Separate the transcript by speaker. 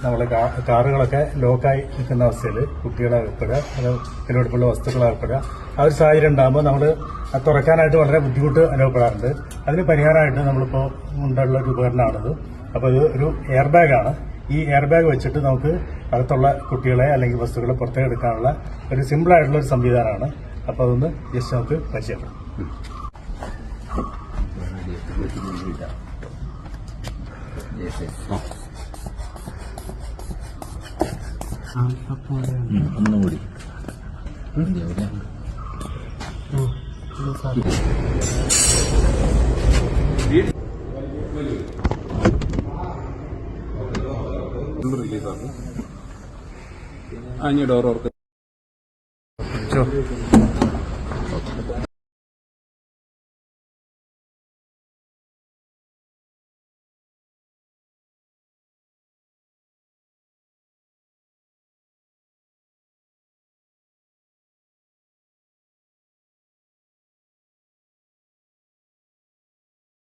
Speaker 1: നമ്മളെ കാറുകളൊക്കെ ലോക്കായി നിൽക്കുന്ന അവസ്ഥയിൽ കുട്ടികളെ ഉൾപ്പെടെ അത് വിലപിടിപ്പുള്ള വസ്തുക്കളെ ഉൾപ്പെടെ ആ ഒരു സാഹചര്യം ഉണ്ടാകുമ്പോൾ നമ്മൾ അത് തുറക്കാനായിട്ട് വളരെ ബുദ്ധിമുട്ട് അനുഭവപ്പെടാറുണ്ട്. അതിന് പരിഹാരമായിട്ട് നമ്മളിപ്പോൾ ഉണ്ടുള്ള ഒരു ഉപകരണമാണത്. അപ്പോൾ ഇത് ഒരു എയർ ബാഗാണ്. ഈ എയർ ബാഗ് വെച്ചിട്ട് നമുക്ക് അകത്തുള്ള കുട്ടികളെ അല്ലെങ്കിൽ വസ്തുക്കളെ പുറത്തേക്ക് എടുക്കാനുള്ള ഒരു സിമ്പിളായിട്ടുള്ള ഒരു സംവിധാനമാണ്. അപ്പോൾ അതൊന്ന് ജസ്റ്റ് നമുക്ക് പരിചയപ്പെടാം.
Speaker 2: ഒന്നുകൂടി റിലീസാണ്. ഡോർ ഓർക്ക്